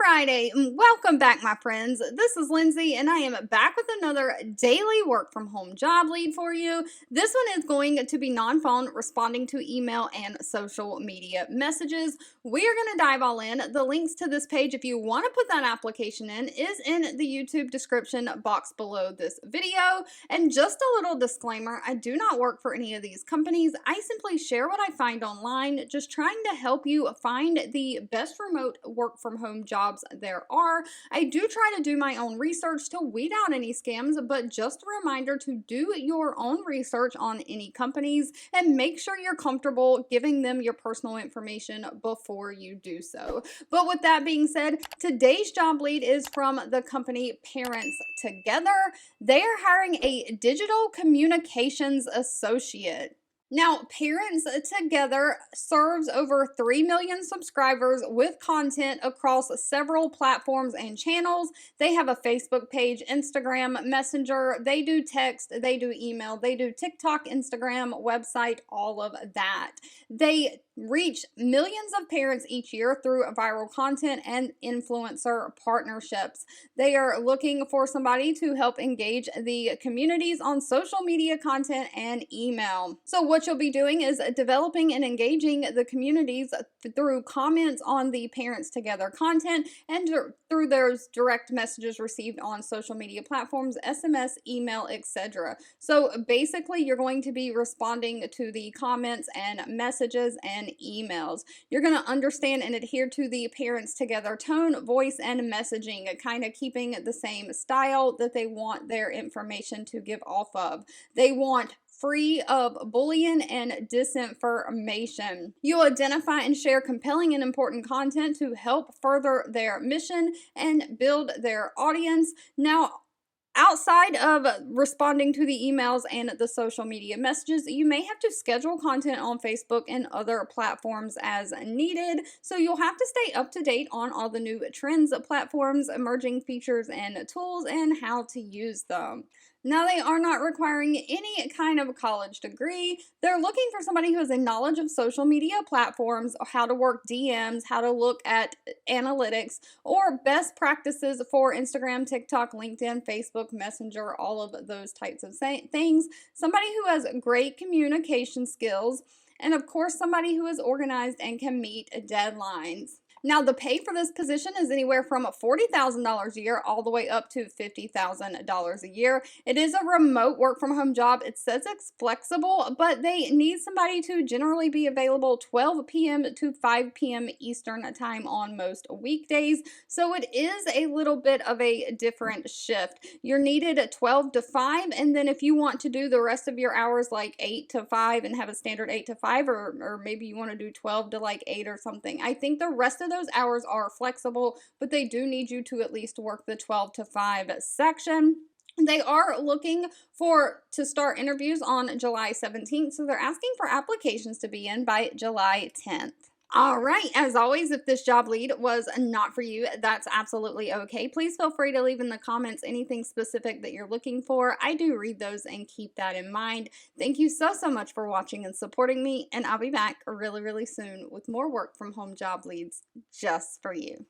Friday. Welcome back, my friends. This is Lindsay, and I am back with another daily work from home job lead for you. This one is going to be non-phone, responding to email and social media messages. We are going to dive all in. The links to this page, if you want to put that application in, is in the YouTube description box below this video. And just a little disclaimer, I do not work for any of these companies. I simply share what I find online, just trying to help you find the best remote work from home jobs there are. I do try to do my own research to weed out any scams, but just a reminder to do your own research on any companies and make sure you're comfortable giving them your personal information before you do so. But with that being said, today's job lead is from the company Parents Together. They are hiring a digital communications associate. Now, Parents Together serves over 3 million subscribers with content across several platforms and channels. They have a Facebook page, Instagram, Messenger. They do text, they do email, they do TikTok, Instagram, website, all of that. They reach millions of parents each year through viral content and influencer partnerships. They are looking for somebody to help engage the communities on social media content and email. So what you'll be doing is developing and engaging the communities through comments on the Parents Together content and through those direct messages received on social media platforms, SMS, email, etc. So basically, you're going to be responding to the comments and messages and emails. You're going to understand and adhere to the Parents Together tone, voice, and messaging, kind of keeping the same style that they want their information to give off of. They want free of bullying and disinformation. You'll identify and share compelling and important content to help further their mission and build their audience. Now, outside of responding to the emails and the social media messages, you may have to schedule content on Facebook and other platforms as needed. So you'll have to stay up to date on all the new trends, platforms, emerging features, and tools, and how to use them. Now, they are not requiring any kind of college degree. They're looking for somebody who has a knowledge of social media platforms, how to work DMs, how to look at analytics, or best practices for Instagram, TikTok, LinkedIn, Facebook, Messenger, all of those types of things. Somebody who has great communication skills, and of course, somebody who is organized and can meet deadlines. Now, the pay for this position is anywhere from $40,000 a year all the way up to $50,000 a year. It is a remote work from home job. It says it's flexible, but they need somebody to generally be available 12 p.m. to 5 p.m. Eastern time on most weekdays. So it is a little bit of a different shift. You're needed at 12 to 5, and then if you want to do the rest of your hours like 8 to 5 and have a standard 8 to 5, or maybe you want to do 12 to like 8 or something. I think the rest of those hours are flexible, but they do need you to at least work the 12 to 5 section. They are looking to start interviews on July 17th, so they're asking for applications to be in by July 10th. All right, as always, if this job lead was not for you, that's absolutely okay. Please feel free to leave in the comments anything specific that you're looking for. I do read those and keep that in mind. Thank you so much for watching and supporting me, and I'll be back really, really soon with more work from home job leads just for you.